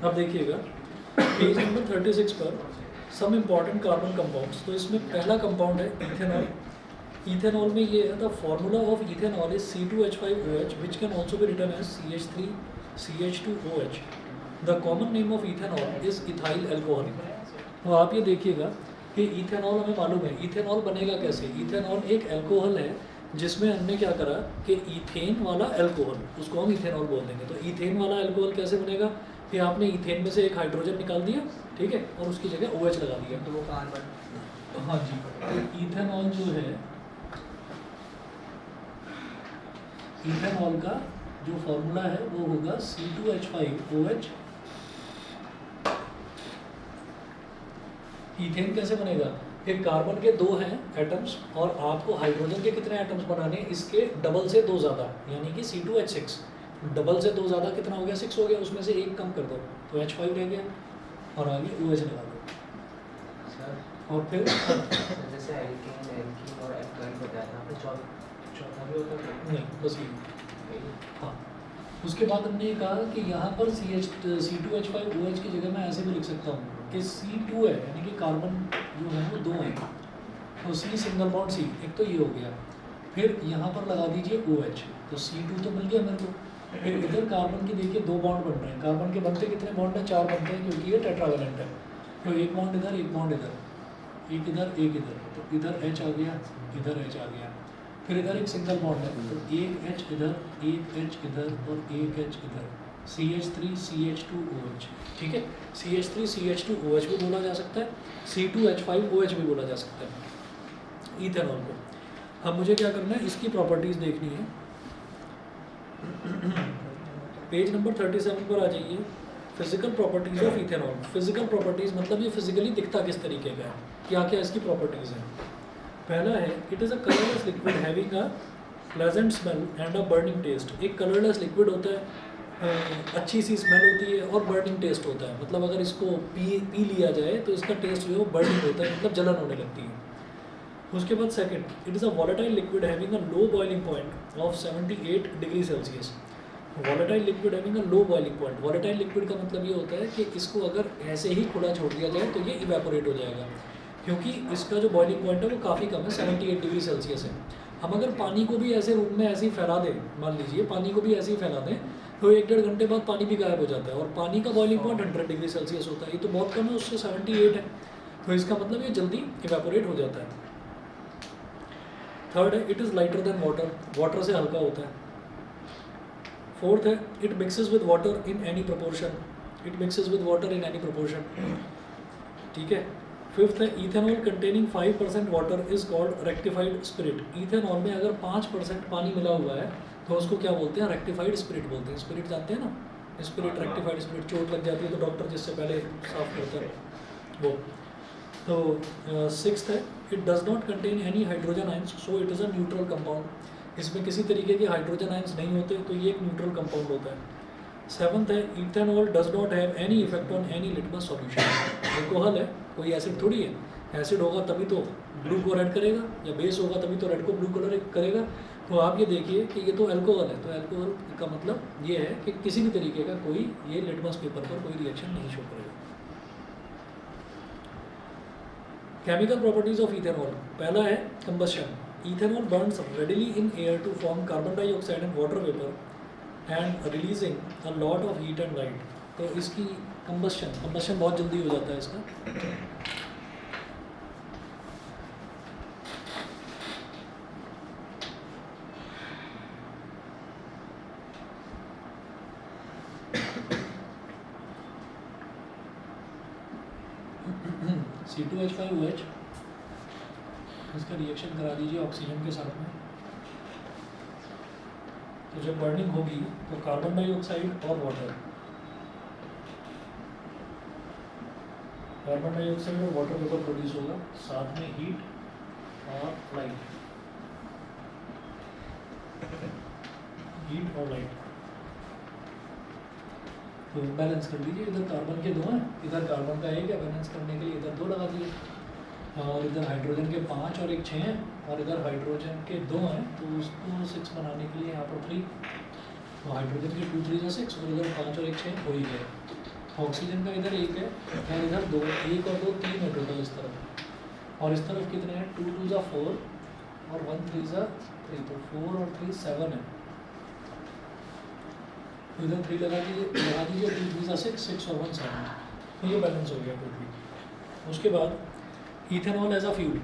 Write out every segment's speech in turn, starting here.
अब देखिएगा page number 36 पर सम इम्पॉर्टेंट कार्बन कंपाउंड्स। तो इसमें पहला कंपाउंड है इथेनॉल। इथेनॉल में ये है the formula of ethanol is C2H5OH which can also be written as CH3CH2OH। The common name of ethanol is ethyl alcohol. तो आप ये देखिएगा कि इथेनॉल हमें मालूम है, इथेनॉल बनेगा कैसे। इथेनॉल एक एल्कोहल है जिसमें हमने क्या करा कि इथेन वाला एल्कोहल, उसको हम इथेनॉल बोल देंगे। तो इथेन वाला एल्कोहल कैसे बनेगा कि आपने इथेन में से एक हाइड्रोजन निकाल दिया, ठीक है, और उसकी जगह OH लगा दिया। तो वो कार्बन, हाँ जी, तो इथेनॉल जो है, इथेनॉल का जो फॉर्मूला है वो होगा C2H5OH। इथेन कैसे बनेगा कि कार्बन के 2 हैं एटम्स और आपको हाइड्रोजन के कितने एटम्स बनाने हैं, इसके डबल से 2 ज़्यादा, यानी कि C2H6। डबल से 2 ज़्यादा कितना हो गया, 6 हो गया, उसमें से एक कम कर दो तो H5 रह गया और आगे OH लगा दो। सर और फिर जैसे एल्कीन और एल्काइल बताया था आपने, चौथा भी होता है? नहीं, बस ये। हाँ, उसके बाद हमने ये कहा कि यहाँ पर C2H5OH की जगह मैं ऐसे भी लिख सकता हूँ कि C2 है, यानी कि कार्बन जो है वो 2 हैं, तो C सिंगल बॉन्ड C, एक तो ये हो गया। फिर यहाँ पर लगा दीजिए OH, तो C2 तो मिल गया मेरे को। फिर इधर कार्बन के देखिए 2 बॉन्ड बन रहे हैं। कार्बन के बनते कितने बॉन्ड हैं, 4 बनते हैं, क्योंकि ये टेट्रावेलेंट है। तो एक बॉन्ड इधर, एक बॉन्ड इधर, एक इधर, एक इधर, तो इधर H आ गया, इधर H आ गया। फिर इधर एक सिंगल बॉन्ड है, तो एक H इधर, एक H इधर और एक H इधर, CH3CH2OH, ठीक है। CH3CH2OH भी बोला जा सकता है, C2H5OH भी बोला जा सकता है इथेनॉल को। अब मुझे क्या करना है, इसकी प्रॉपर्टीज़ देखनी है। पेज नंबर 37 पर आ जाइए। Physical properties of ethanol. Physical properties मतलब ये फिजिकली दिखता किस तरीके का है, क्या क्या इसकी प्रॉपर्टीज़ हैं। पहला है it is a colourless liquid having a pleasant smell and a burning taste. एक कलरलेस लिक्विड होता है, अच्छी सी स्मेल होती है और बर्निंग टेस्ट होता है। मतलब अगर इसको पी लिया जाए तो इसका टेस्ट जो है वो बर्निंग होता है, मतलब जलन होने लगती है। उसके बाद second, it is a volatile liquid having a low boiling point of 78 degree Celsius. Volatile liquid having a low boiling point. Volatile liquid का मतलब ये होता है कि इसको अगर ऐसे ही खुला छोड़ दिया जाए तो ये इवेपोरेट हो जाएगा, क्योंकि इसका जो बॉइलिंग पॉइंट है वो काफ़ी कम है, 78 डिग्री सेल्सियस है। हम अगर पानी को भी ऐसे रूम में ऐसे ही फैला दें, मान लीजिए पानी को भी ऐसे ही फैला दें, तो 1-1.5 घंटे बाद पानी भी गायब हो जाता है। और पानी का बॉइलिंग पॉइंट 100 डिग्री सेल्सियस होता है, ये तो बहुत कम है, उससे 78 है, तो इसका मतलब ये जल्दी इवेपोरेट हो जाता है। थर्ड है it is lighter than water. Water से हल्का होता है। फोर्थ है it mixes with water in any proportion. It mixes with water in any proportion, ठीक है। फिफ्थ है ethanol containing 5% water is called rectified spirit. Ethanol में अगर 5% पानी मिला हुआ है तो उसको क्या बोलते हैं, रेक्टिफाइड स्पिरिट बोलते हैं। स्पिरिट जानते हैं ना, स्पिरिट, रेक्टिफाइड स्पिरिट। चोट लग जाती है तो डॉक्टर जिससे पहले साफ करता है वो। तो सिक्स्थ है it does not contain any hydrogen ions so it is a neutral compound. इसमें किसी तरीके के हाइड्रोजन आयंस नहीं होते, तो ये एक न्यूट्रल कंपाउंड होता है। सेवंथ है ethanol does not have any effect on any litmus solution. Alcohol है, कोई एसिड थोड़ी है। एसिड होगा तभी तो ब्लू को रेड करेगा, या बेस होगा तभी तो रेड को ब्लू कलर करेगा। तो आप ये देखिए कि ये तो अल्कोहल है, तो अल्कोहल का मतलब ये है कि किसी भी तरीके का कोई ये लिटमस पेपर पर कोई रिएक्शन नहीं शो करेगा। Chemical properties of ethanol. पहला है combustion. Ethanol burns readily in air to form carbon dioxide and water vapour and releasing a lot of heat and light. तो इसकी कंबशन बहुत जल्दी हो जाता है इसका। C2H5OH, इसका रिएक्शन करा दीजिए ऑक्सीजन के साथ में। तो जब बर्निंग होगी तो कार्बन डाइऑक्साइड और वाटर, कार्बन डाइऑक्साइड और वाटर वेपर प्रोड्यूस होगा, साथ में हीट और लाइट, हीट और लाइट। तो बैलेंस कर लीजिए, इधर कार्बन के 2 हैं, इधर कार्बन का 1 है, बैलेंस करने के लिए इधर 2 लगा दिए। और इधर हाइड्रोजन के 5 और 1 6 हैं, और इधर हाइड्रोजन के 2 हैं, तो उसको 6 बनाने के लिए यहाँ पर 3। तो हाइड्रोजन के 2 3 6, और इधर 5 और 1 6 हो ही गए। ऑक्सीजन का इधर एक है और इधर दो, एक और दो तीन है टोटल इस तरफ, और इस तरफ कितने हैं, 2 2 4 और 1 3 3, तो 4 और 3 7 है, तो इधर 3 लगा दीजिए 2 3 6 6 और 1 7, तो ये बैलेंस हो गया टोटली। उसके बाद इथेनॉल एज अ फ्यूल,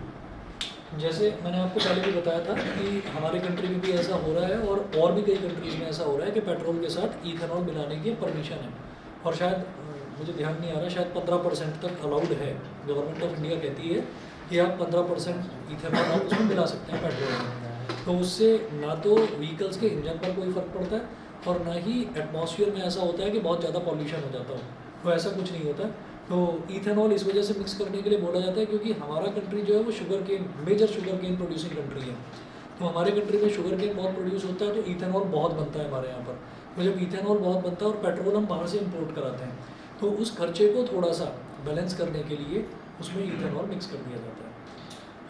जैसे मैंने आपको पहले भी बताया था कि हमारे कंट्री में भी ऐसा हो रहा है और भी कई कंट्रीज़ में ऐसा हो रहा है कि पेट्रोल के साथ इथेनॉल मिलाने की परमिशन है, और शायद मुझे ध्यान नहीं आ रहा, शायद 15% तक अलाउड है। गवर्नमेंट ऑफ इंडिया कहती है कि आप 15% इथेनॉल आप उसमें मिला सकते हैं पेट्रोल में, तो उससे ना तो व्हीकल्स के इंजन पर कोई फ़र्क पड़ता है और ना ही एटमॉस्फेयर में ऐसा होता है कि बहुत ज़्यादा पॉल्यूशन हो जाता हो, तो ऐसा कुछ नहीं होता। तो इथेनॉल इस वजह से मिक्स करने के लिए बोला जाता है क्योंकि हमारा कंट्री जो है वो sugar cane, major sugar cane producing country है, तो हमारे कंट्री में शुगर केन बहुत प्रोड्यूस होता है, तो इथेनॉल बहुत बनता है हमारे यहाँ पर। तो जब इथेनॉल बहुत बनता है और पेट्रोल हम बाहर से इंपोर्ट कराते हैं, तो उस खर्चे को थोड़ा सा बैलेंस करने के लिए उसमें इथेनॉल मिक्स कर दिया जाता है।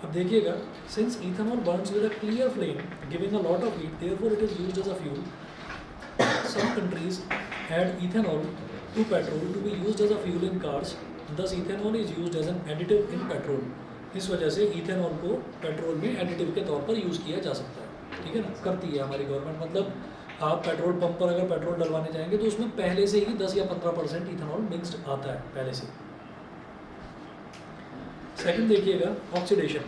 अब देखिएगा, since ethanol burns with a clear flame giving a lot of heat, therefore it is used as a fuel. Some countries add ethanol to petrol to be used as a fuel in cars. Thus, ethanol is used as an additive in petrol. इस वजह से ethanol को petrol में additive के तौर पर use किया जा सकता है, ठीक है ना, करती है हमारी गवर्नमेंट। मतलब आप पेट्रोल पंप पर अगर पेट्रोल डलवाने जाएंगे तो उसमें पहले से ही 10 या 15% इथेनॉल मिक्स्ड आता है पहले से। सेकंड देखिएगा, ऑक्सीडेशन।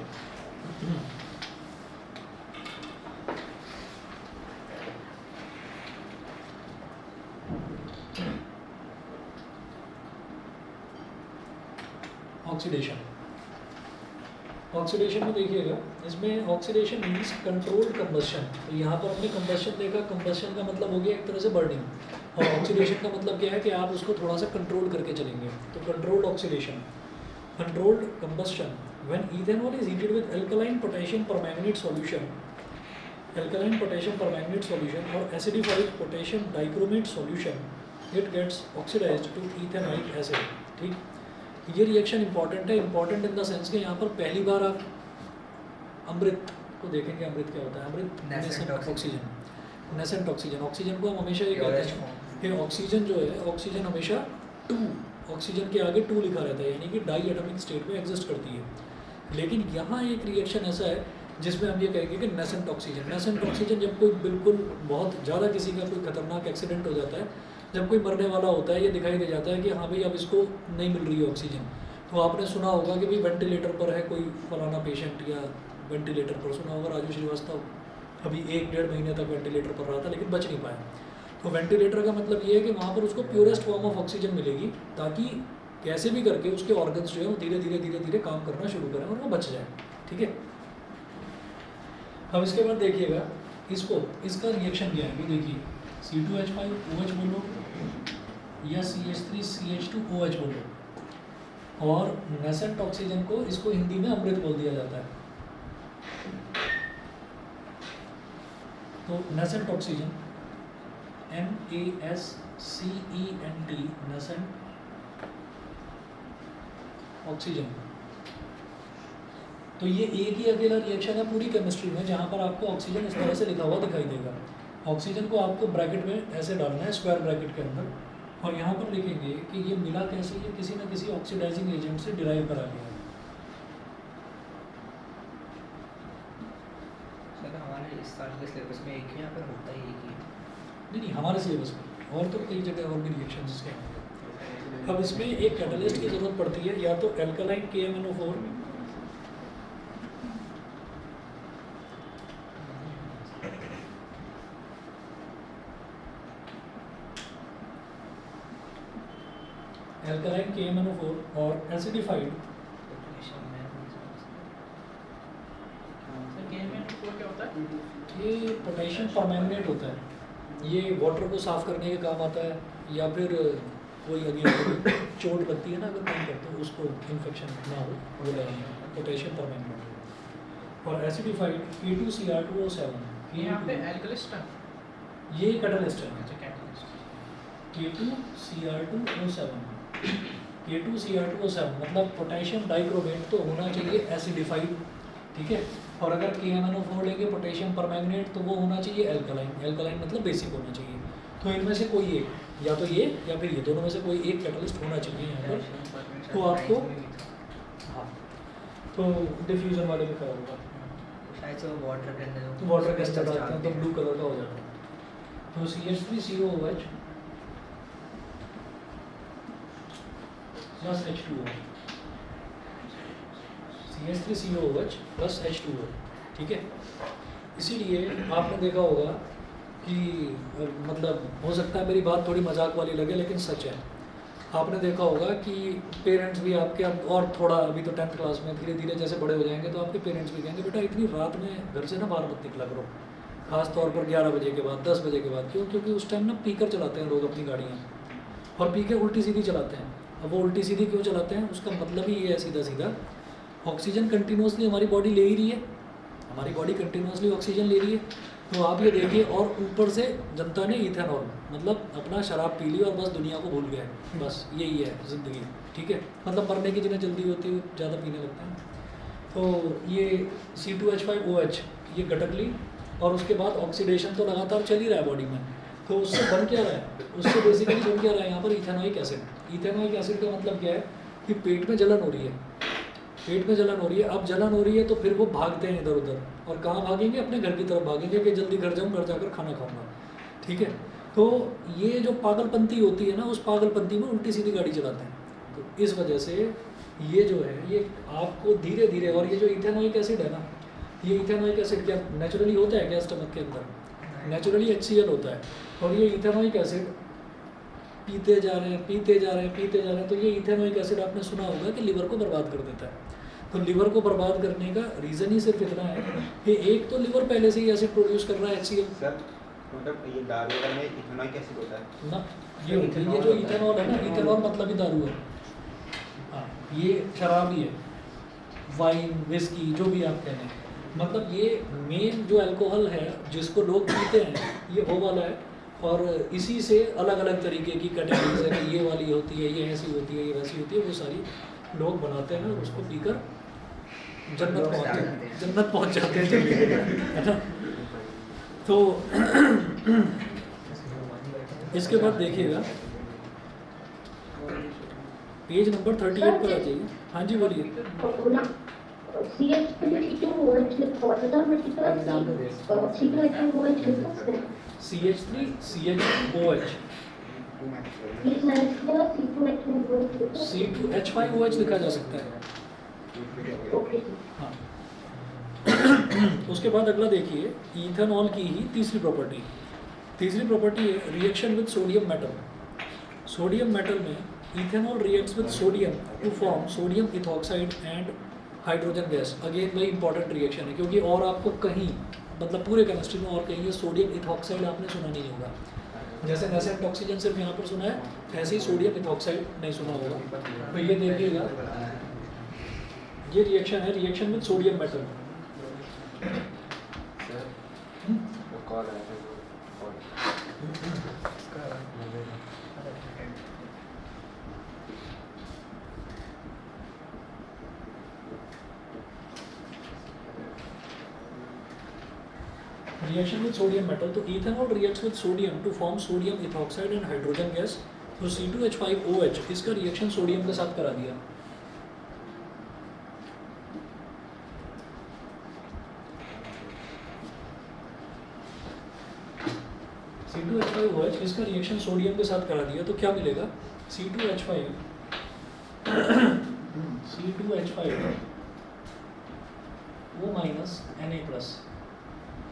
ऑक्सीडेशन, ऑक्सीडेशन में देखिएगा, इसमें ऑक्सीडेशन मीन्स कंट्रोल्ड कंबस्शन। तो यहाँ पर हमने कंबस्शन देखा, कंबस्शन का मतलब हो गया एक तरह से बर्निंग, और ऑक्सीडेशन का मतलब क्या है कि आप उसको थोड़ा सा कंट्रोल करके चलेंगे, तो controlled oxidation. Controlled combustion when ethanol is heated with alkaline potassium permanganate solution, alkaline potassium permanganate solution और acidified potassium dichromate solution, it gets oxidised to ethanoic acid. ठीक, ये रिएक्शन इंपॉर्टेंट है, इंपॉर्टेंट इन द सेंस कि यहाँ पर पहली बार आप अमृत को देखेंगे। अमृत क्या होता है? अमृत nascent oxygen, nascent oxygen. Oxygen को हम हमेशा ये कहते हैं कि ऑक्सीजन जो है, ऑक्सीजन हमेशा 2, ऑक्सीजन के आगे 2 लिखा रहता है, यानी कि डाई एटॉमिक स्टेट में एग्जिस्ट करती है। लेकिन यहाँ एक रिएक्शन ऐसा है जिसमें हम ये कहेंगे कि नेसेंट ऑक्सीजन। नेसेंट ऑक्सीजन जब कोई बिल्कुल बहुत ज़्यादा किसी का कोई खतरनाक एक्सीडेंट हो जाता है, जब कोई मरने वाला होता है, ये दिखाई दे जाता है कि हाँ भाई अब इसको नहीं मिल रही है ऑक्सीजन, तो आपने सुना होगा कि भाई वेंटिलेटर पर है कोई फलाना पेशेंट, या वेंटिलेटर पर सुना होगा राजू श्रीवास्तव अभी 1-1.5 महीने तक वेंटिलेटर पर रहा था लेकिन बच नहीं पाया। तो वेंटिलेटर का मतलब ये है कि वहाँ पर उसको प्योरेस्ट फॉर्म ऑफ ऑक्सीजन मिलेगी, ताकि कैसे भी करके उसके ऑर्गन्स जो है वो धीरे धीरे काम करना शुरू करें और वो बच जाए। ठीक है, अब इसके बाद देखिएगा इसको, इसका रिएक्शन क्या है कि देखिए C2H5OH बोलो या CH3CH2OH बोलो, और नेसेंट ऑक्सीजन को, इसको हिंदी में अमृत बोल दिया जाता है। तो nascent oxygen NaSCENT, nascent oxygen. तो ये एक ही अकेला रिएक्शन है पूरी केमिस्ट्री में जहाँ पर आपको ऑक्सीजन इस तरह से लिखा हुआ दिखाई देगा। ऑक्सीजन को आपको ब्रैकेट में ऐसे डालना है, स्क्वायर ब्रैकेट के अंदर, और यहाँ पर लिखेंगे कि ये मिला कैसे, ये किसी न किसी ऑक्सीडाइजिंग एजेंट से डिराइव करा गया है। सर हमारे इस साल के सिलेबस में एक ही यहाँ पर होता ही एक ही नहीं, हमारे सिलेबस में और तो कई जगह और भी रिएक्शन इसके हैं। अब इसमें एक कैटलिस्ट की ज़रूरत पड़ती है, या तो एल्कलाइन KMnO4, एल्कलाइन KMnO4 और एसिडिफाइड ये पोटेशियम परमैंगनेट होता है। ये वाटर को साफ़ करने के काम आता है, या फिर कोई अगर चोट लगती है ना अगर कहीं पर, तो उसको इन्फेक्शन ना हो वो लगाना, पोटेशियम परमैंगनेट। और एसिडिफाइड K2Cr2O7, ये यहाँ पे एल्कलिस्ट है, ये कैटलिस्ट है। अच्छा कैटलिस्ट। K2Cr2O7, K2Cr2O7 मतलब पोटेशियम डाइक्रोमेट तो होना चाहिए एसिडिफाइड, ठीक है। और अगर KMnO4 लेंगे पोटेशियम परमैंगनेट, तो वो होना चाहिए एल्कलाइन। एल्कलाइन मतलब बेसिक होना चाहिए। तो इनमें से कोई एक, या तो ये या फिर ये, दोनों में से कोई एक कैटलिस्ट होना चाहिए यहाँ पर। तो आपको हाँ, तो डिफ्यूजन वाले में क्या होगा, शायद से वो वाटर के अंदर वाटर के अंदर डालते हैं तो ब्लू कलर का हो जाता है। तो CH3COOH plus H2O, CH3COOH plus H2O, ठीक है। इसीलिए आपने देखा होगा कि मतलब हो सकता है मेरी बात थोड़ी मजाक वाली लगे लेकिन सच है। आपने देखा होगा कि पेरेंट्स भी आपके, अब और थोड़ा अभी तो 10th क्लास में, धीरे धीरे जैसे बड़े हो जाएंगे तो आपके पेरेंट्स भी कहेंगे बेटा इतनी रात में घर से ना बाहर मत निकला करो, खास तौर पर 11 बजे के बाद, 10 बजे के बाद। क्यों? क्योंकि उस टाइम ना पीकर चलाते हैं लोग अपनी गाड़ियाँ, और पी के उल्टी सीधी चलाते हैं। अब वो उल्टी सीधी क्यों चलाते हैं, उसका मतलब ही ये है सीधा सीधा, ऑक्सीजन कंटिन्यूसली हमारी बॉडी ले ही रही है, हमारी बॉडी कंटिन्यूसली ऑक्सीजन ले रही है। तो आप ये देखिए, और ऊपर से जनता ने इथेनॉल, मतलब अपना शराब पी ली और बस दुनिया को भूल गए, बस यही है ज़िंदगी, ठीक है। मतलब मरने की जिन्हें जल्दी होती है ज़्यादा पीने लगते हैं। तो ये C2H5OH ये घटक ली, और उसके बाद ऑक्सीडेशन तो लगातार चल ही रहा है बॉडी में। तो उससे बन क्या रहा है, उससे बेसिकली बन क्या रहा है यहाँ पर, इथेनोइक एसिड। इथेनोइक एसिड का मतलब क्या है कि पेट में जलन हो रही है, पेट में जलन हो रही है। अब जलन हो रही है तो फिर वो भागते हैं इधर उधर, और कहाँ भागेंगे, अपने घर की तरफ भागेंगे कि जल्दी घर जाऊँ, घर जाकर खाना खाऊंगा, ठीक है। तो ये जो पागलपंती होती है ना, उस पागलपंती में उल्टी सीधी गाड़ी चलाते हैं। तो इस वजह से ये जो है, ये आपको धीरे धीरे, और ये जो इथेनोइक एसिड है ना, ये इथेनोइक एसिड क्या नेचुरली होता है क्या स्टमक के अंदर, नेचुरली HCl होता है। और ये इथेनोइक एसिड पीते जा रहे हैं, पीते जा रहे हैं, पीते जा रहे हैं, तो ये इथेनोइक एसिड आपने सुना होगा कि लिवर को बर्बाद कर देता है। तो लिवर को बर्बाद करने का रीज़न ही सिर्फ इतना है कि एक तो लिवर पहले से ही एसिड प्रोड्यूस कर रहा है HCl। सर मतलब ये दारू में इथेनॉइक एसिड होता है ना, ये जो इथेनॉल है ना, इथेनॉल मतलब ही दारू है। हाँ, ये शराब ही है, वाइन, विस्की, जो भी आप कह रहे हैं। मतलब ये मेन जो अल्कोहल है जिसको लोग पीते हैं, ये वो वाला है। और इसी से अलग अलग तरीके की कैटेगरीज है कि ये वाली होती है, ये ऐसी होती है, ये वैसी होती है, वो सारी लोग बनाते हैं और उसको पीकर जन्नत पहुंच जाते हैं जल्दी, है ना। तो इसके बाद देखिएगा पेज नंबर 38 पर आ जाइए। हाँ जी बोलिए। CH3CHOH C2H5OH लिखा जा सकता है। हाँ। उसके बाद अगला देखिए, इथेनॉल की ही तीसरी प्रॉपर्टी है reaction with sodium metal. Sodium metal में ethanol reacts with sodium to form sodium ethoxide and hydrogen gas. Again वही इंपॉर्टेंट रिएक्शन है, क्योंकि और आपको कहीं, मतलब पूरे केमिस्ट्री में और कहीं ये सोडियम इथॉक्साइड आपने सुना नहीं होगा। जैसे नेसेंट ऑक्सीजन सिर्फ यहाँ पर सुना है, ऐसे ही सोडियम इथॉक्साइड नहीं सुना होगा। तो ये देखिएगा, ये रिएक्शन है reaction with sodium metal. Reaction with sodium metal, तो ethanol reacts with sodium to form sodium ethoxide and hydrogen gas. तो C2H5OH इसका रिएक्शन सोडियम के साथ करा दिया। C2H5OH इसका रिएक्शन सोडियम के साथ करा दिया, तो क्या मिलेगा, C2H5 O माइनस Na+,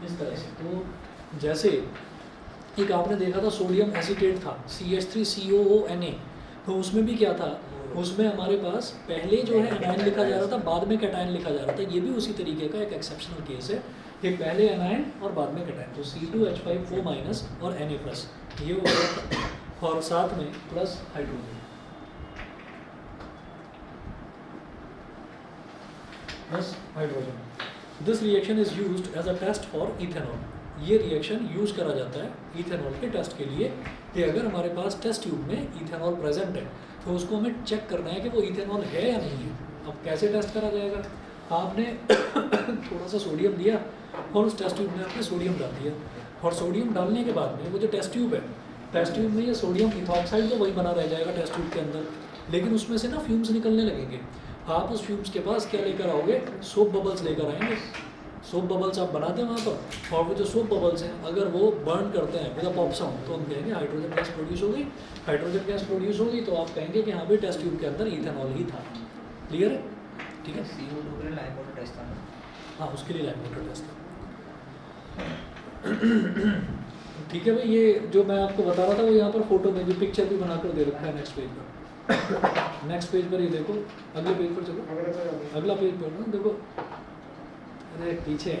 इस तरह से। तो जैसे एक आपने देखा था सोडियम एसीटेट था CH3COONA, तो उसमें भी क्या था, उसमें हमारे पास पहले जो है एनायन लिखा जा रहा था, बाद में कैटायन लिखा जा रहा था। ये भी उसी तरीके का एक एक्सेप्शनल केस है, एक पहले एनायन और बाद में कैटायन। तो C2H5O- और Na+, ये हो गया, और साथ में plus hydrogen, plus hydrogen. This reaction is used as a test for ethanol. ये रिएक्शन यूज करा जाता है इथेनॉल के टेस्ट के लिए, कि अगर हमारे पास टेस्ट ट्यूब में इथेनॉल प्रेजेंट है तो उसको हमें चेक करना है कि वो इथेनॉल है या नहीं है। अब कैसे टेस्ट करा जाएगा, आपने थोड़ा सा सोडियम दिया और उस टेस्ट ट्यूब में आपने सोडियम डाल दिया, और सोडियम डालने के बाद में वो जो टेस्ट ट्यूब है टेस्ट ट्यूब में ये सोडियम इथॉक्साइड तो वही बना रह जाएगा टेस्ट ट्यूब के अंदर, लेकिन उसमें से ना फ्यूम्स निकलने लगेंगे। आप उस फ्यूम्स के पास क्या लेकर आओगे, सोप बबल्स लेकर आएंगे। सोप बबल्स आप बनाते हैं वहाँ पर, और वो जो सोप बबल्स हैं अगर वो बर्न करते हैं विद अ पॉप साउंड तो हम कहेंगे हाइड्रोजन गैस प्रोड्यूस होगी। हाइड्रोजन गैस प्रोड्यूस होगी तो आप कहेंगे कि हाँ भाई टेस्ट ट्यूब के अंदर इथेनॉल ही था। क्लियर है? ठीक है, CO2 के लिए लाइव वाटर टेस्ट था ना? हाँ उसके लिए लाइव वाटर टेस्ट है। ठीक है भाई, ये जो मैं आपको बता रहा था वो यहाँ पर फोटो में जो पिक्चर भी बनाकर दे रखा है नेक्स्ट पेज पर। नेक्स्ट पेज पर ये देखो, अगले पेज पर चलो, अगला पेज पर ना देखो, अरे पीछे है।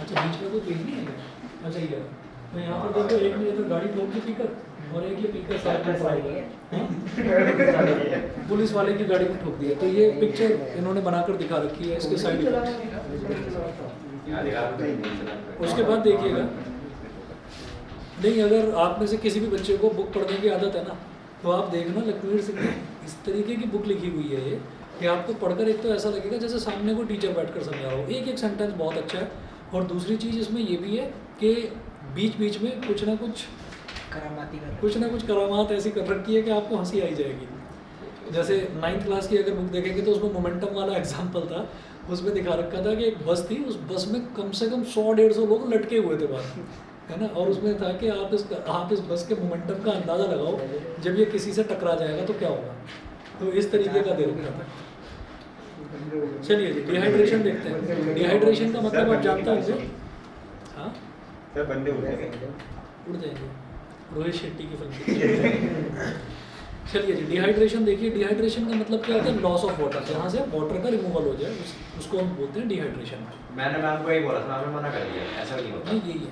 अच्छा बीच में कोई पेज नहीं है? अच्छा ये है। तो यहाँ पर देखो, एक में तो गाड़ी ठोक की पिकर और एक ये पिकर साइड में फ्राई है, पुलिस वाले की गाड़ी में ठोक दिया। तो ये पिक्चर इन्होंने बनाकर दिखा रखी है, इसके साइड उसके बाद देखिएगा। नहीं, अगर आप में से किसी भी बच्चे को बुक पढ़ने की आदत है ना, तो आप देखना लखवीर सिंह ने इस तरीके की बुक लिखी हुई है ये, कि आपको पढ़कर एक तो ऐसा लगेगा जैसे सामने को टीचर बैठकर समझा रहा हो। एक एक सेंटेंस बहुत अच्छा है। और दूसरी चीज़ इसमें ये भी है कि बीच बीच में कुछ ना कुछ करामात ऐसी कर रखी है कि आपको हंसी आई जाएगी। जैसे 9th क्लास की अगर बुक देखेंगे तो उसमें मोमेंटम वाला एग्जाम्पल था, उसमें दिखा रखा था कि एक बस थी, उस बस में कम से कम 100-150 लोग लटके हुए थे बाहर, है ना। और उसमें था कि आप इस बस के मोमेंटम का अंदाज़ा लगाओ, जब ये किसी से टकरा जाएगा तो क्या होगा। तो इस तरीके का दे रखा था। चलिए जी, डिहाइड्रेशन देखते हैं। डिहाइड्रेशन का मतलब आप जानते होंगे, हाँ सर बंदे उड़ जाएंगे। उड़ जाएंगे, रोहित शेट्टी की फिल्म। चलिए जी, डिहाइड्रेशन देखिए। डिहाइड्रेशन का मतलब क्या होता है, लॉस ऑफ वाटर, जहाँ से वाटर का रिमूवल हो जाए उसको हम बोलते हैं डिहाइड्रेशन। मैंने मैम को यही बोला था, मैम ने मना कर दिया, ऐसा नहीं होता। नहीं, यही है।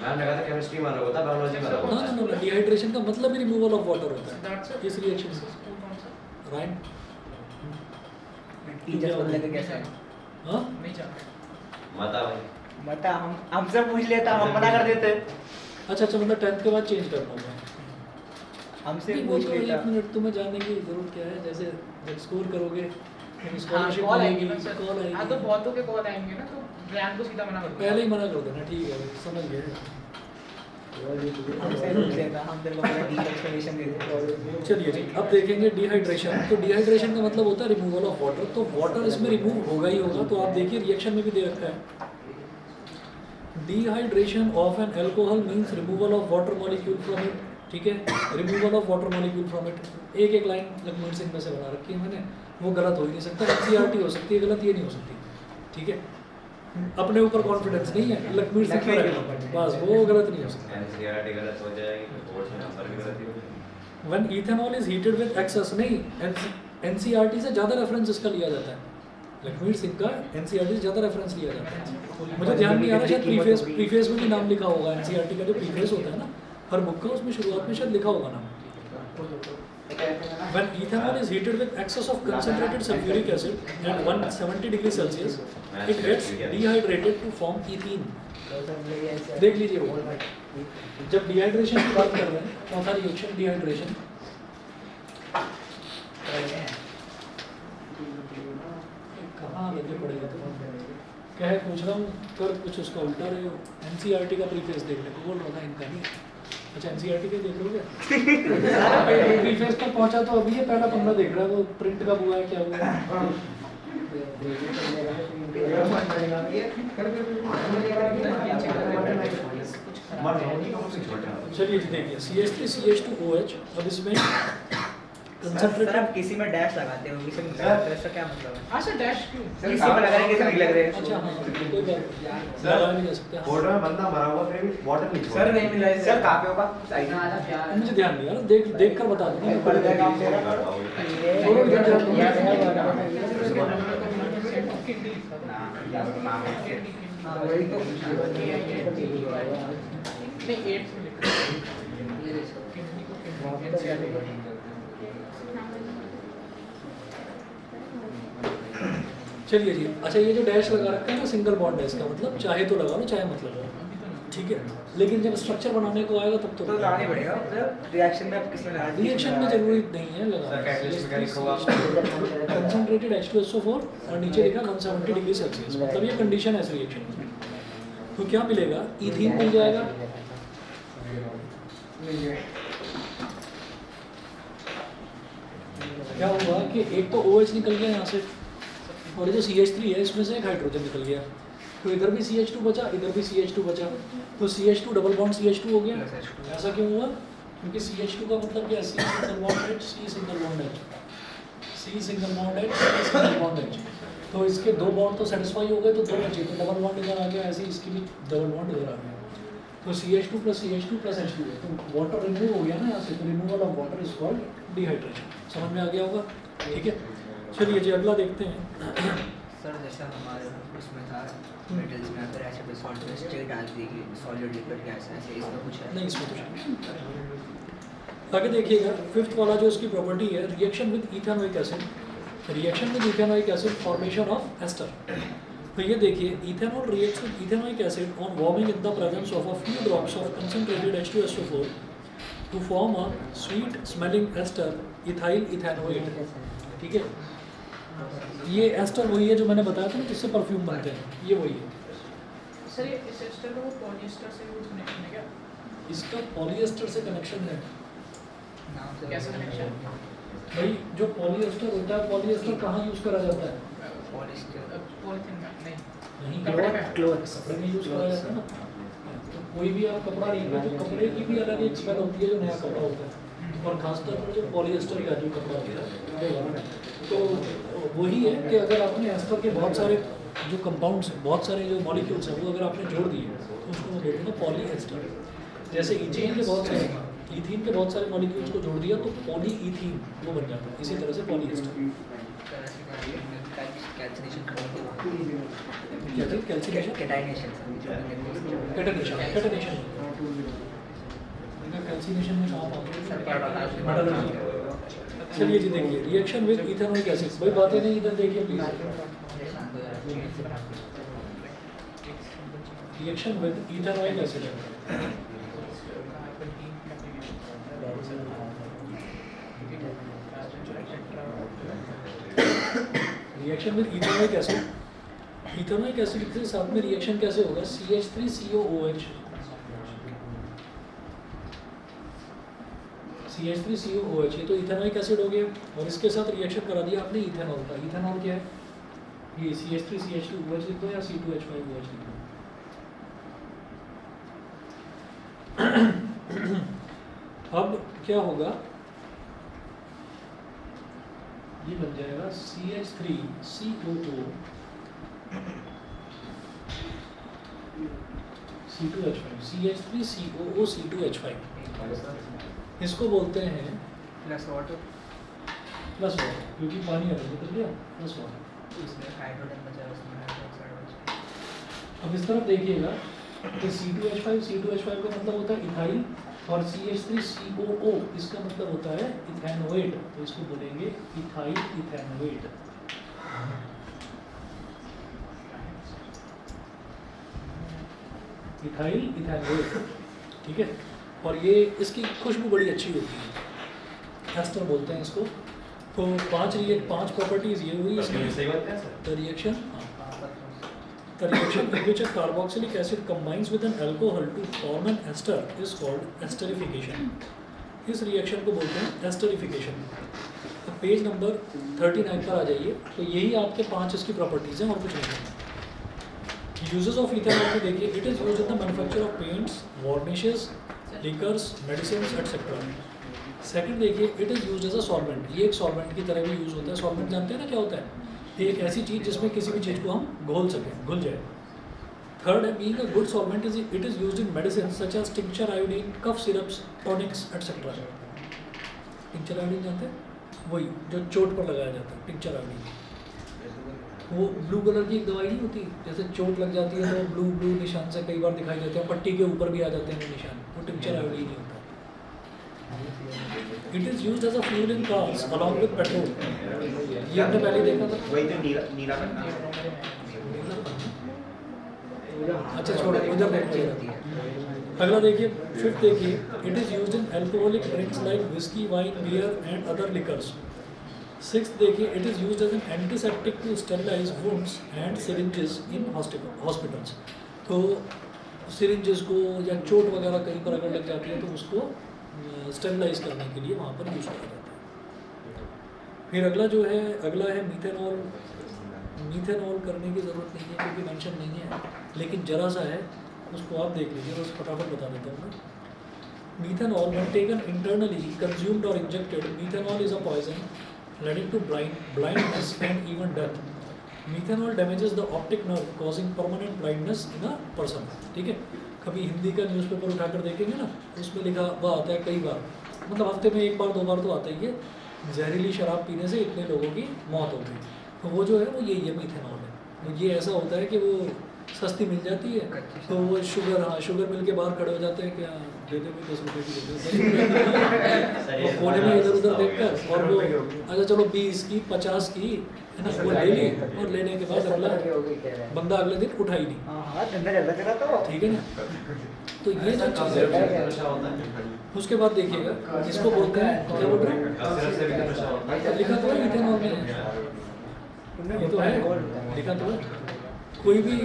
मैम ने कहा था केमिस्ट्री में अलग होता है, बायोलॉजी में अलग होता है। ना, डिहाइड्रेशन का मतलब ही रिमूवल ऑफ वाटर होता है इस रिएक्शन से, राइट। टीचर्स बोलने का कैसा है? हाँ मता भाई, मता हमसे पूछ लेता, हम मना कर देते। अच्छा, मतलब 10th के बाद चेंज करना होगा। हमसे नहीं, वो पूछ तो लेता। 1 मिनट तुम्हें जानने की जरूरत क्या है। जैसे जब स्कोर करोगे स्कॉलरशिप कॉल आएगी ना सर। कॉल हाँ तो आएगी, बहुतों के कॉल आएंगे ना, तो रैंक को सीधा मना कर दो। पहले ही मना कर देना। ठीक है, समझ गए। हमसे पूछ लेता, हम तेरे को पूरा डीप एक्सप्लेनेशन दे देते। चलिए जी, अब देखेंगे डिहाइड्रेशन। तो डिहाइड्रेशन का मतलब होता है रिमूवल ऑफ वाटर। तो वाटर इसमें रिमूव होगा ही होगा। तो आप देखिए रिएक्शन में भी दे रखा है, dehydration of an alcohol means removal of water molecule from it. ठीक है, removal of water molecule from it. एक एक लाइन लखमीर सिंह में से बना रखी है मैंने, वो गलत हो ही नहीं सकता। NCERT हो सकती है गलत, ये नहीं हो सकती। ठीक है, अपने ऊपर कॉन्फिडेंस नहीं है, लखमीर सिंह पर है, बस वो गलत नहीं हो सकता। एनसीईआरटी गलत हो जाएगी, बोर्ड में नंबर भी गलत ही हो जाएगी। When ethanol is heated with excess, नहीं, NCERT से ज़्यादा रेफरेंस इसका लिया जाता है। लखमीर सिंह का NCERT से ज़्यादा रेफरेंस लिया जाता है। मुझे ध्यान नहीं आ रहा, शायद प्रीफेस में भी नाम लिखा होगा। NCERT का जो प्रीफेस होता है ना हर बुक का, उसमें शुरुआत में शायद लिखा होगा नाम। When ethanol is heated with excess of concentrated sulfuric acid at 170 degrees Celsius, it gets dehydrated to form ethene. देख लीजिए वो, जब डिहाइड्रेशन की बात कर रहे हैं, चौथा रिएक्शन डिहाइड्रेशन। कहाँ लगे पड़ेगा तो क्या है, पूछ रहा हूँ, कर कुछ उसका उल्टा रहे हो। NCERT का प्रीफेस देखने को बोल रहा था, इनका नहीं। अच्छा, NCERT के देख लोगे। प्रीफेस पर पहुंचा तो अभी ये पहला पन्ना देख रहा है, वो प्रिंट कब हुआ है क्या हुआ है। चलिए जी, देखिए CH3CH2OH। अब इसमें सर आप किसी में डैश लगाते हो, किसी में डैश का क्या मतलब है? अच्छा डैश क्यों? किसी में लगा रहे हैं, किसी में नहीं लग रहे हैं। अच्छा हाँ, कोई बात नहीं, लगा नहीं जा सकते। बोर्ड में बंदा मरा हुआ फिर भी बॉटल नहीं छोड़ा। सर नहीं मिला है। सर कहाँ पे होगा? मुझे ध्यान नहीं यार, देख कर बता दूंगा। नहीं 8 में लिखा है। चलिए जी, अच्छा ये जो डैश लगा रखा है ना सिंगल बॉन्ड है, इसका मतलब चाहे तो लगा लो चाहे मत लगाओ। ठीक है, लेकिन जब स्ट्रक्चर बनाने को आएगा तब तो लगाने पड़ेगा। रिएक्शन में आप किसमें लगाते हैं? रिएक्शन में जरूरी नहीं है सर कैटलिस्ट में क्या लिखा हुआ? कंसंट्रेटेड H2SO4 और नीचे लिखा 170 डिग्री सेल्सियस, मतलब ये कंडीशन है इस रिएक्शन में। तो क्या मिलेगा, इथीन मिल जाएगा। क्या हुआ कि एक तो OH निकल गया यहाँ से, और ये जो CH3 है इसमें से एक हाइड्रोजन निकल गया, तो इधर भी CH2 बचा, इधर भी CH2 बचा, तो CH2 डबल बॉन्ड CH2 हो गया। ऐसा क्यों हुआ? क्योंकि CH2 का मतलब क्या है, C single bond H, C single bond H, C single bond H, C single bond H। तो इसके दो बॉन्ड तो सेटिस्फाई हो गए, तो दो बचे, तो डबल बॉन्ड इधर आ गया, ऐसे इसकी भी डबल बॉन्ड इधर आ गया, तो CH2 plus H2 है, तो वाटर रिमूव हो गया ना यहाँ से, तो removal of water is called dehydration. समझ में आ गया होगा? ठीक है, चलिए जी अगला देखते हैं। सर जैसा हमारे उसमें था मेटल्स में अगर ऐसे सॉल्ट में स्टेट डाल दी सॉलिड लिक्विड गैस ऐसे, इसमें कुछ है नहीं, इसमें कुछ नहीं। आगे देखिएगा, फिफ्थ वाला जो इसकी प्रॉपर्टी है, reaction with ethanoic acid, reaction with ethanoic acid formation of ester. तो ये देखिए, ethanol reacts with ethanoic acid on warming in the presence of a few drops of concentrated H2SO4 to form a sweet smelling ester ethyl ethanoate. ठीक है, ये ester वही है जो मैंने बताया था ना जिससे परफ्यूम बनते हैं, ये वही है। सर ये इस एस्टर का वो पॉलिएस्टर से कुछ कनेक्शन है क्या? इसका पॉलिएस्टर से कनेक्शन है नाम से कैसे कनेक्शन? भाई, जो पॉलिएस्टर होता है, पॉलिएस्टर कहाँ यूज करा जाता है? पॉलिस्टर पॉलिथीन में नहीं, नहीं, कपड़े कपड़े में। कपड़े में यूज करा जाता है ना। तो कोई भी आप कपड़ा नहीं है, तो कपड़े की भी अलग एक स्मेल होती है जो नया कपड़ा होता है, और खासतौर पर जो पॉलिएस्टर का जो कपड़ा होता है वो वाला। तो वही है कि अगर आपने एस्टर के बहुत सारे जो कंपाउंड्स हैं, बहुत सारे जो मॉलिक्यूल्स हैं, वो अगर आपने जोड़ दिए तो उसको वो बोलते हैं पॉलीएस्टर। जैसे इथीन के बहुत सारे इथीन के बहुत सारे मॉलिक्यूल्स को जोड़ दिया तो पॉलीइथीन वो बन जाता है, इसी तरह से पॉलीएस्टर। कैल्सिनेशन क्या है कैल्सिनेशन? कैटाइनेशन कैटेनेशन कैल्सिनेशन में कहाँ पाते हैं? चलिए जी देखिए, रिएक्शन विद इथेनोइक एसिड, भाई बातें नहीं इधर देखिए please. Reaction with ethanoic acid, reaction with ethanoic acid, ethanoic acid के साथ में रिएक्शन कैसे होगा? CH3COOH, CH3COOH, ये तो इथेनोइक एसिड हो गया, और इसके साथ रिएक्शन करा दिया आपने इथेनॉल का। इथेनॉल क्या है? ये CH3CH2OH लिख दो या C2H5OH लिख दो। अब क्या होगा, ये बन जाएगा CH3COO C2H5, CH3COO C2H5, इसको बोलते हैं प्लस वाटर, प्लस वाटर, क्योंकि पानी अलग निकल गया, प्लस वाटर। इसमें हाइड्रोजन बचा है, उसमें हाइड्रोक्साइड बचा। अब इस तरफ देखिएगा कि C2H5 का मतलब होता है इथाइल, और CH3COO इसका मतलब होता है इथेनोएट, तो इसको बोलेंगे इथाइल इथेनोएट। इथाइल इथेनोएट, ठीक है। और ये इसकी खुशबू बड़ी अच्छी होती है, एस्टर बोलते हैं इसको। तो पांच प्रॉपर्टीज ये हुई इसमें। सही बात है sir. The reaction in which a carboxylic acid combines with an alcohol to form an ester is called esterification. इस रिएक्शन को बोलते हैं एस्टरिफिकेशन। तो पेज नंबर 39 पर आ जाइए, तो यही आपके 5 इसकी प्रॉपर्टीज हैं और कुछ नहीं है। यूजेस ऑफ इथेनॉल में देखिए, it is used in the manufacture of paints, varnishes, liquors, medicines etcetera. Second देखिए, it is used as a solvent, ये एक सॉल्वेंट की तरह भी यूज होता है। सॉल्वेंट जानते हैं ना क्या होता है? एक ऐसी चीज़ जिसमें किसी भी चीज़ को हम घोल सकें, घुल जाए। थर्ड है, being a good solvent is it is used in medicine such as tincture iodine, cough syrups, tonics etcetera. Tincture iodine जानते हैं? वही जो चोट पर लगाया जाता है, टिंक्चर आयोडीन। वो ब्लू कलर की एक दवाई नहीं होती, जैसे चोट लग जाती है तो ब्लू ब्लू निशान से कई बार दिखाई देते हैं, पट्टी के ऊपर भी आ जाते हैं वो निशान, वो टिंक्चर आयोडीन ही होता है। It is used as a fuel in cars along with petrol. ये हमने पहले देखा था। वही तो नीला पन्ना। अच्छा छोड़ो, इधर देखिए। अगला देखिए, फिफ्थ देखिए, it is used in alcoholic drinks like whisky, wine, beer and other liquors. Sixth देखिए, it is used as an antiseptic to sterilise wounds and syringes in hospitals. तो सिरिंजेस को या चोट वगैरह कहीं पर अगर लग जाती है तो उसको स्टेबलाइज करने के लिए वहाँ पर यूज़ करा जाता है। फिर अगला है मीथेनॉल। मीथेनॉल करने की ज़रूरत नहीं है क्योंकि मेंशन नहीं है, लेकिन जरा सा है, उसको आप देख लीजिए, बस फटाफट बता देता हूँ मैं। Methanol when taken internally, consumed or injected, methanol is a poison leading to blindness and even death. Methanol damages the optic nerve, causing permanent blindness in a person. ठीक है, कभी हिंदी का न्यूज़पेपर उठाकर देखेंगे ना, उसमें लिखा हुआ आता है कई बार, मतलब हफ्ते में 1 बार 2 बार तो आता ही है, जहरीली शराब पीने से इतने लोगों की मौत हो गई। तो वो जो है वो यही है, मीथेनॉल है। तो ये ऐसा होता है कि वो सस्ती मिल जाती है, तो वो शुगर मिल के बाहर खड़े हो जाते हैं, क्या देते भी 10 रुपये की देते हैं, कोने में इधर उधर देखकर, और वो अच्छा चलो 20 की 50 की है ना, वो ले ली, और लेने के बाद अगला बंदा अगले दिन उठा ही नहीं, ठीक है ना। तो ये जो चीज़ है, उसके बाद देखिएगा इसको बोलते हैं, क्या बोल रहे हैं, लिखा तो है मीथेनॉल में, ये तो है लिखा तो है। कोई भी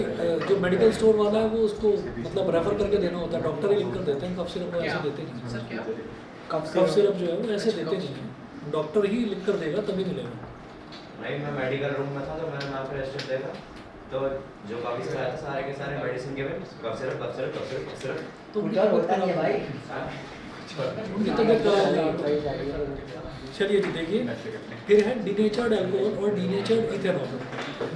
जो मेडिकल स्टोर वाला है वो उसको मतलब रेफर करके देना होता है, डॉक्टर ही लिख कर देते हैं, कफ सिरप वो ऐसे देते नहीं सर क्या कफ सिरप जो है वो ऐसे देते नहीं हैं, डॉक्टर ही लिख कर देगा तभी मिलेगा। नहीं, मैं मेडिकल रूम में था तो मैंने वहाँ पे रजिस्टर देखा, तो जो काफी सारे आया था सारे के सारे मेडिसिन के में कफ सिरप तो उनकी तबीयत खराब है, उनकी तबीयत खराब है। चलिए जी देखिए, फिर है डिनेचर्ड अल्कोहल और denatured ethanol.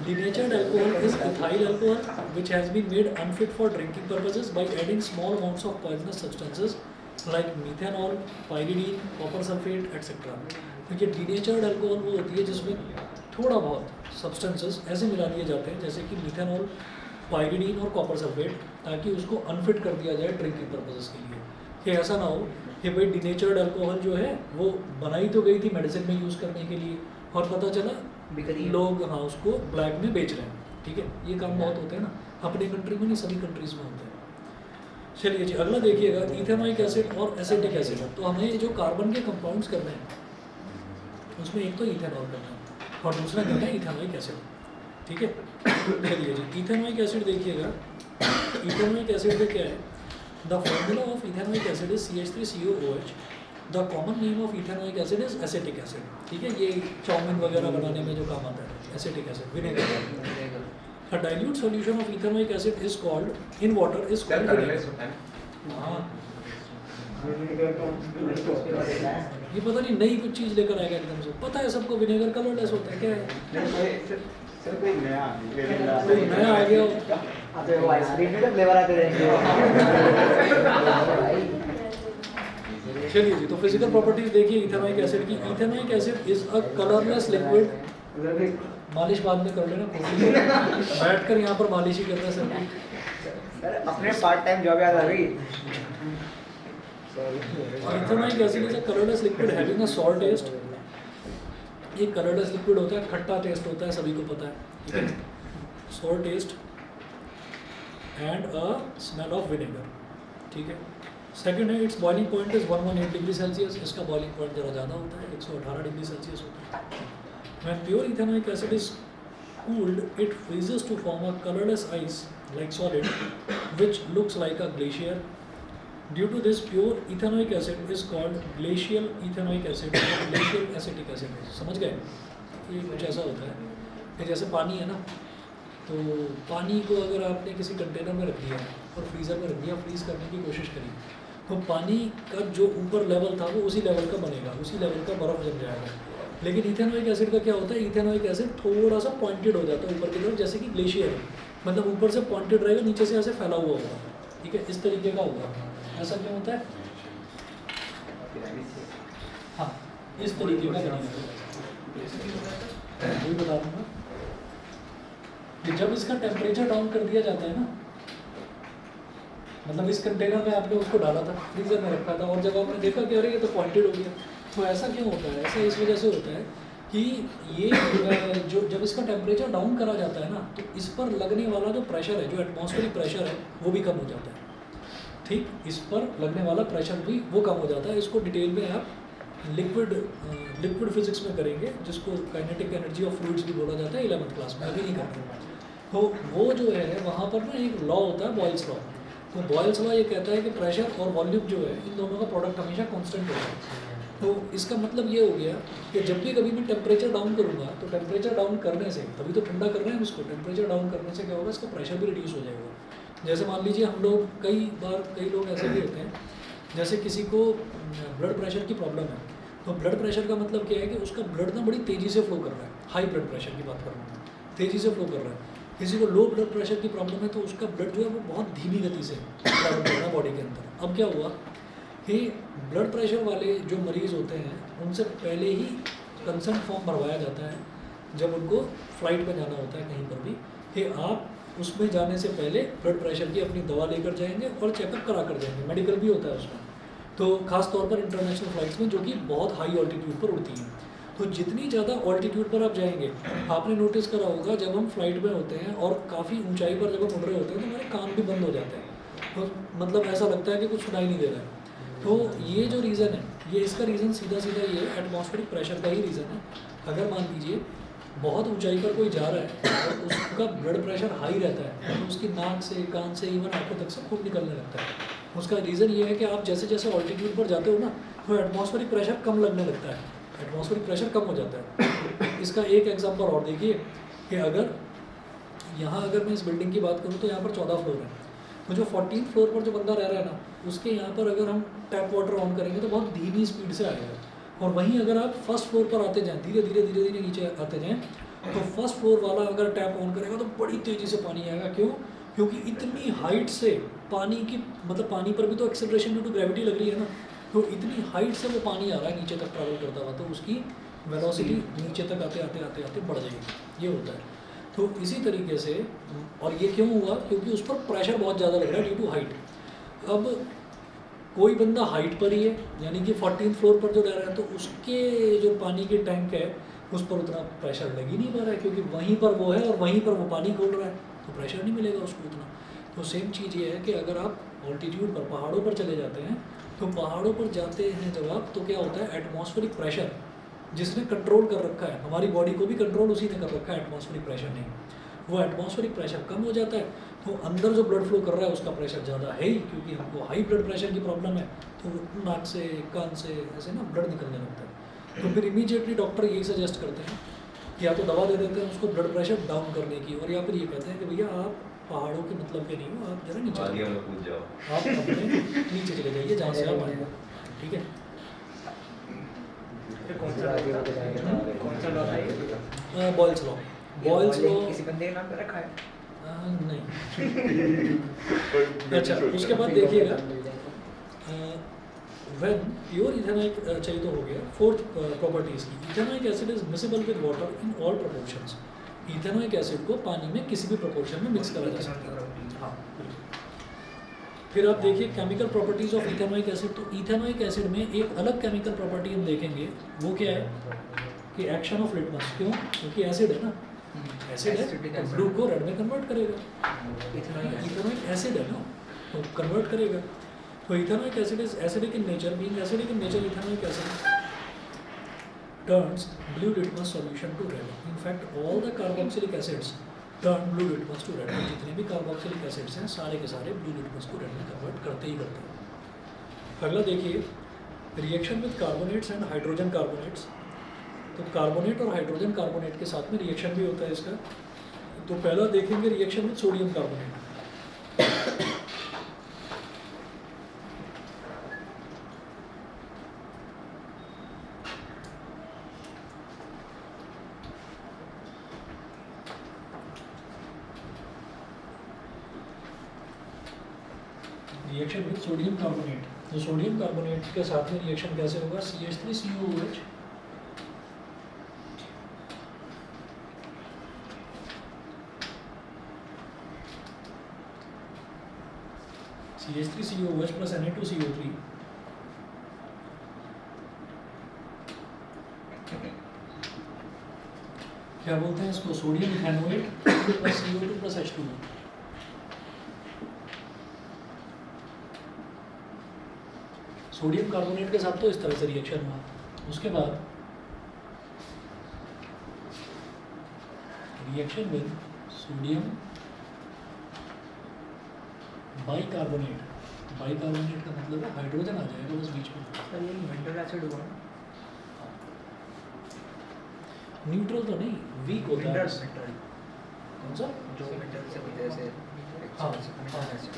Denatured alcohol is ethyl alcohol which has been made unfit for drinking purposes by adding small amounts of poisonous substances like methanol, pyridine, copper sulfate, etc. तो ये denatured alcohol वो होती है जिसमें थोड़ा बहुत substances ऐसे मिला दिए जाते हैं जैसे कि methanol, pyridine और copper sulfate, ताकि उसको unfit कर दिया जाए drinking purposes के लिए। कि ऐसा ना हो कि भाई denatured alcohol जो है वो बनाई तो गई थी मेडिसिन में यूज़ करने के लिए, और पता चला लोग हाँ उसको ब्लैक में बेच रहे हैं, ठीक है। ये काम बहुत होते हैं ना, अपने कंट्री में नहीं सभी कंट्रीज में होते हैं। चलिए जी अगला देखिएगा, इथेनॉइक एसिड और एसिटिक एसिड। तो हमें जो कार्बन के कंपाउंड्स करने हैं उसमें एक तो इथेनॉल करना है और दूसरा करना है इथेनॉइक एसिड, ठीक है। चलिए जी इथेनॉइक एसिड देखिएगा, इथेनॉइक एसिड में क्या है, the formula of ethanoic acid is CH3COOH। The common name of ethanoic acid is acetic acid, ठीक है। ये चाउमीन वगैरह बनाने में जो काम आता है, acetic acid vinegar. A dilute solution of ethanoic acid is called in water is called vinegar. हाँ ये पता नहीं नई कुछ चीज़ लेकर आएगा एकदम से, पता है सबको विनेगर कलरलेस होता है, क्या है सर कोई नया कोई नया आ गया हो। अबे वो आइसक्रीम में तो फ्लेवर आते रहेंगे। चलिए जी तो फिजिकल प्रॉपर्टीज देखिए इथेनॉइक एसिड की। Ethanoic acid is a colourless liquid. मालिश बाद में कर लेना, बैठ कर यहाँ पर मालिश ही करना सर की। अपने पार्ट टाइम जॉब याद आ गई। Ethanoic acid is a colourless liquid having a sour taste. ये कलरलेस लिक्विड होता है, खट्टा टेस्ट होता है, सभी को पता है, ठीक है। Sour taste and a smell of vinegar, ठीक है। सेकंड है its boiling point is 118 degree Celsius. इसका बॉइलिंग पॉइंट ज़रा ज़्यादा होता है, 118 डिग्री सेल्सियस होता है। When pure ethanoic acid is cooled, it freezes to form a colorless ice-like solid, which looks like a glacier. Due to this, pure ethanoic acid is called glacial ethanoic acid or glacial acetic acid. समझ गए? ये कुछ ऐसा होता है कि जैसे पानी है ना, तो पानी को अगर आपने किसी कंटेनर में रख दिया और फ्रीज़र में रख दिया, फ्रीज़ करने की कोशिश करी, तो पानी का जो ऊपर लेवल था वो उसी लेवल का बनेगा, उसी लेवल का बर्फ़ जम जाएगा। लेकिन इथेनॉइक एसिड का क्या होता है, इथेनॉइक एसिड थोड़ा सा पॉइंटेड हो जाता है ऊपर की तरफ, जैसे कि ग्लेशियर है, मतलब ऊपर से पॉइंटेड रहेगा, नीचे से ऐसे फैला हुआ होगा, ठीक है। इस तरीके का होगा। ऐसा क्यों होता है? हाँ इस तरीके का बनेगा, वही बता दूँगा कि जब इसका टेम्परेचर डाउन कर दिया जाता है ना, मतलब इस कंटेनर में आपने उसको डाला था, फ्रीजर में रखा था, और जब आपने देखा कि अरे ये तो पॉइंटेड हो गया, तो ऐसा क्यों होता है? ऐसा इस वजह से होता है कि ये जो जब इसका टेम्परेचर डाउन करा जाता है ना, तो इस पर लगने वाला जो प्रेशर है, जो एटमॉस्फेरिक प्रेशर है, वो भी कम हो जाता है, ठीक। इस पर लगने वाला प्रेशर भी वो कम हो जाता है। इसको डिटेल में आप लिक्विड फिजिक्स में करेंगे, जिसको काइनेटिक एनर्जी ऑफ फ्लूइड्स भी बोला जाता है, 11th क्लास में, अभी नहीं करते। तो वो जो है वहाँ पर ना एक लॉ होता है, बॉयल्स लॉ। तो बॉयल्स लॉ ये कहता है कि प्रेशर और वॉल्यूम जो है इन दोनों का प्रोडक्ट हमेशा कांस्टेंट होगा। तो इसका मतलब ये हो गया कि जब भी कभी मैं टेम्परेचर डाउन करूँगा तो टेम्परेचर डाउन करने से, तभी तो ठंडा कर रहे हैं उसको, टेम्परेचर डाउन करने से क्या होगा, इसका प्रेशर भी रिड्यूस हो जाएगा। जैसे मान लीजिए हम लोग कई लोग ऐसे भी होते हैं, जैसे किसी को ब्लड प्रेशर की प्रॉब्लम है, तो ब्लड प्रेशर का मतलब क्या है कि उसका ब्लड ना बड़ी तेज़ी से फ्लो कर रहा है, हाई ब्लड प्रेशर की बात कर रहा हूँ, तेज़ी से फ्लो कर रहा है। किसी को लो ब्लड प्रेशर की प्रॉब्लम है तो उसका ब्लड जो है वो बहुत धीमी गति से ट्रैवल कर रहा है बॉडी के अंदर। अब क्या हुआ कि ब्लड प्रेशर वाले जो मरीज़ होते हैं उनसे पहले ही कंसर्न फॉर्म भरवाया जाता है जब उनको फ्लाइट में जाना होता है कहीं पर भी, कि आप उसमें जाने से पहले ब्लड प्रेशर की अपनी दवा लेकर जाएंगे और चेकअप करा कर जाएंगे, मेडिकल भी होता है उसमें। तो ख़ास तौर पर इंटरनेशनल फ़्लाइट्स में जो कि बहुत हाई ऑल्टीट्यूड पर उड़ती हैं, तो जितनी ज़्यादा ऑल्टीट्यूड पर आप जाएंगे, आपने नोटिस करा होगा जब हम फ्लाइट में होते हैं और काफ़ी ऊंचाई पर जब हम उड़ रहे होते हैं तो हमारे कान भी बंद हो जाते हैं, तो मतलब ऐसा लगता है कि कुछ सुनाई नहीं दे रहा है। तो ये जो रीज़न है, ये इसका रीज़न सीधा सीधा ये एटमॉस्फेरिक प्रेशर का ही रीज़न है। अगर मान लीजिए बहुत ऊंचाई पर कोई जा रहा है और उसका ब्लड प्रेशर हाई रहता है तो उसकी नाक से, कान से, इवन आंखों तक से खून निकलने लगता है। उसका रीज़न ये है कि आप जैसे जैसे ऑल्टीट्यूड पर जाते हो ना, तो एटमॉस्फेरिक प्रेशर कम लगने लगता है, एटमॉस्फेरिक प्रेशर कम हो जाता है। इसका एक एग्जांपल और देखिए कि अगर मैं इस बिल्डिंग की बात करूँ तो यहाँ पर 14 फ्लोर है, तो जो 14 फ्लोर पर जो बंदा रह रहा है ना, उसके यहाँ पर अगर हम टैप वाटर ऑन करेंगे तो बहुत धीमी स्पीड से आएगा, और वहीं अगर आप फर्स्ट फ्लोर पर आते जाएँ, धीरे धीरे नीचे आते जाएँ, तो फर्स्ट फ्लोर वाला अगर टैप ऑन करेगा तो बड़ी तेज़ी से पानी आएगा। क्यों? क्योंकि इतनी हाइट से पानी की, मतलब पानी पर भी तो एक्सेलरेशन ड्यू टू ग्रेविटी लग रही है ना, तो इतनी हाइट से वो पानी आ रहा है नीचे तक ट्रैवल करता हुआ, तो उसकी वेलोसिटी नीचे तक आते बढ़ जाएगी, ये होता है। तो इसी तरीके से, और ये क्यों हुआ? क्योंकि उस पर प्रेशर बहुत ज़्यादा लग रहा है ड्यू टू हाइट। अब कोई बंदा हाइट पर ही है, यानी कि 14th फ्लोर पर जो रह रहा है, तो उसके जो पानी के टैंक है उस पर उतना प्रेशर लग ही नहीं पा रहा है, क्योंकि वहीं पर वो है और वहीं पर वो पानी खोल रहा है, तो प्रेशर नहीं मिलेगा उसको उतना। तो सेम चीज़ ये है कि अगर आप ऑल्टीट्यूड पर, पहाड़ों पर चले जाते हैं, तो पहाड़ों पर जाते हैं जब आप, तो क्या होता है, एटमॉस्फेरिक प्रेशर जिसने कंट्रोल कर रखा है, हमारी बॉडी को भी कंट्रोल उसी ने कर रखा है, एटमॉस्फेरिक प्रेशर नहीं, वो एटमॉस्फेरिक प्रेशर कम हो जाता है, तो अंदर जो ब्लड फ्लो कर रहा है उसका प्रेशर ज़्यादा है ही, क्योंकि हमको हाई ब्लड प्रेशर की प्रॉब्लम है, तो नाक से, कान से ऐसे ना ब्लड निकलने लगता है। तो फिर इमीडिएटली डॉक्टर यही सजेस्ट करते हैं कि या तो दवा दे देते हैं उसको ब्लड प्रेशर डाउन करने की, और या फिर ये कहते हैं कि भैया आप पहाड़ों के मतलब के नहीं हो, आप जरा नीचे चले वादियों में कूद जाओ, आप अपने नीचे चले जाइए जहाँ से आप आए हैं, ठीक है। कौन सा लॉ है ये? बॉयल्स लॉ, बॉयल्स लॉ किसी बंदे के नाम पे रखा है? नहीं। अच्छा, उसके बाद देखिएगा, व्हेन प्योर इथेनॉइक, चाहिए तो हो गया। फोर्थ प्रॉपर्टीज की, ethanoic acid is miscible with water in all proportions. Ethanoic acid को पानी में किसी भी प्रोपोर्शन में मिक्स करा जा सकता है। हाँ, फिर आप देखिए chemical properties of ethanoic acid. तो इथेनॉइक एसिड में एक अलग केमिकल प्रॉपर्टी हम देखेंगे, वो क्या है कि एक्शन ऑफ लिटमस। क्यों? क्योंकि एसिड है ना, एसिड है तो ब्लू को रेड में कन्वर्ट करेगा, इथेनॉइक एसिड है ना, तो कन्वर्ट करेगा। तो ethanoic acid is acidic in nature, being acidic in nature ethanoic acid turns blue litmus solution to red. In fact, all the carboxylic acids turn blue litmus to red. जितने भी carboxylic acids हैं सारे के सारे blue litmus को red में convert करते ही करते हैं। अगला देखिए, reaction with carbonates and hydrogen carbonates. तो कार्बोनेट और हाइड्रोजन कार्बोनेट के साथ में रिएक्शन भी होता है इसका। तो पहला देखेंगे reaction with sodium carbonate. Reaction with sodium carbonate. तो सोडियम कार्बोनेट के साथ में रिएक्शन कैसे होगा? CH3COOH CH3COOH plus Na2CO3 क्या बोलते हैं इसको? Sodium ethanoate plus CO2 plus H2O। Sodium carbonate के साथ तो इस तरह से रिएक्शन हुआ। उसके बाद रिएक्शन विद सोडियम बाइकार्बोनेट का मतलब है हाइड्रोजन आ जाएगा बस बीच में। सर ये मेटल एसिड हुआ ना? न्यूट्रल तो नहीं, वीक होता है। मेटल कौन सा? जो मेटल से होते हैं जैसे हाँ, मेटल हाँ। एसिड।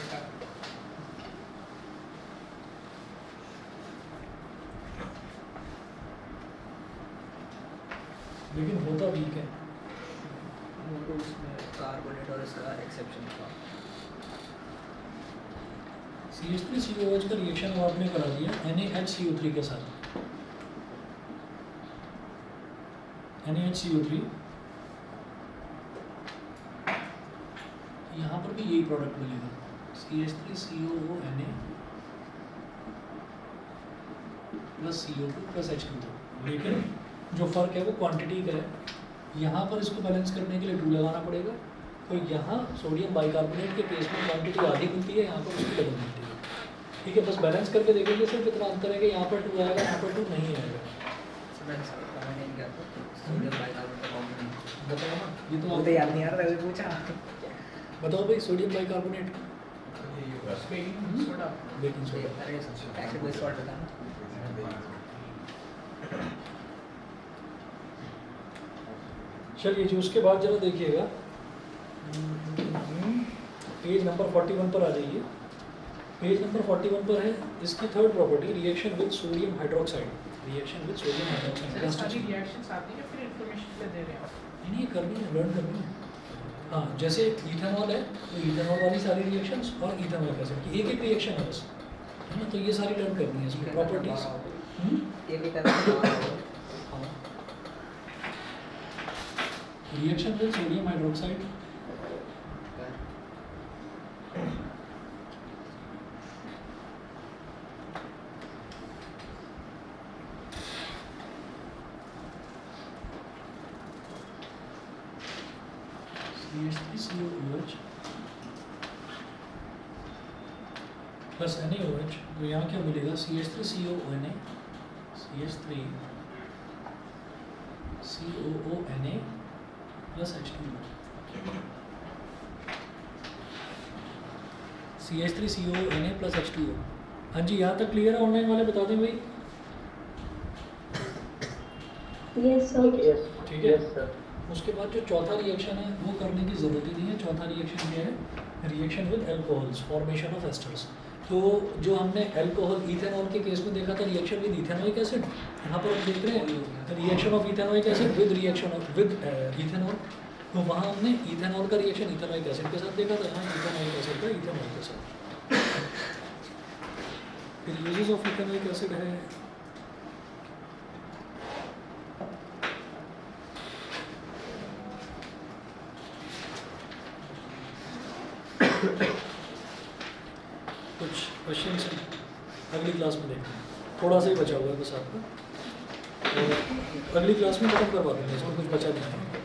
लेकिन होता वीक है। वो तो उसमें कार्बोनेट और इसका एक्सेप्शन था। CH3COOH का रिएक्शन वो आपने करा दिया NaHCO3 के साथ। NaHCO3 यहाँ पर भी यही प्रोडक्ट मिलेगा, CH3COONA plus CO2 plus H2O। लेकिन जो फ़र्क है वो क्वांटिटी का है। यहाँ पर इसको बैलेंस करने के लिए 2 लगाना पड़ेगा, तो यहाँ सोडियम बाइकार्बोनेट के केस में क्वांटिटी आधी मिलती है, यहाँ पर उसकी डबल मिलती है। ठीक है, बस बैलेंस करके देखेंगे सिर्फ इतना अंतर है कि यहाँ पर 2 आएगा, यहाँ पर 2 नहीं आएगा। कमेंट क्या था? सोडियम बाइकार्बोनेट का कॉम्बिनेशन बताओ ना, ये तो वो आप तो याद नहीं आ रहा था, पूछा। बताओ भाई, sodium bicarbonate baking soda. Baking soda. अरे एसिड बेस सॉल्ट था ना? चलिए जी, उसके बाद जरा देखिएगा पेज नंबर 41 पर आ जाइए। पेज नंबर 41 पर है इसकी third property, reaction with sodium hydroxide. Reaction with sodium sir hydroxide सारी रिएक्शंस आती है फिर इन्फॉर्मेशन पे दे रहे हैं आप। नहीं करनी है, लर्न करनी है। हाँ, जैसे इथेनॉल है तो इथेनॉल वाली सारी रिएक्शंस और इथेनॉल एसिड की एक रिएक्शन है बस, है ना, तो ये सारी लर्न करनी है इसमें प्रॉपर्टीज। ये भी करना reaction with sodium hydroxide CH3COOH plus NaOH, तो यहाँ क्या मिलेगा? CH3COONA CH3COONA plus H2O। CH3CONA plus H2O। हाँ जी, यहाँ तक क्लियर है? ऑनलाइन वाले बता दें भाई। Yes sir. ठीक है, उसके बाद जो चौथा रिएक्शन है वो करने की ज़रूरत ही नहीं है। चौथा रिएक्शन क्या है? Reaction with alcohols, formation of esters. तो जो हमने अल्कोहल इथेनॉल के केस में देखा था, रिएक्शन विद इथेनॉइक एसिड, यहाँ पर हम देख रहे हैं reaction of ethanoic acid with reaction of with ethanol. तो वहाँ हमने इथेनॉल का रिएक्शन इथेनॉइक एसिड के साथ देखा था, यहाँ इथेनॉइक एसिड का इथेनॉल के साथ। फिर यूजेस ऑफ इथेनॉइक एसिड है, कुछ क्वेश्चंस अगली क्लास में देखते हैं। थोड़ा सा ही बचा हुआ है बस आपका, तो अगली क्लास में खत्म करवा देंगे, इसमें कुछ बचा नहीं है।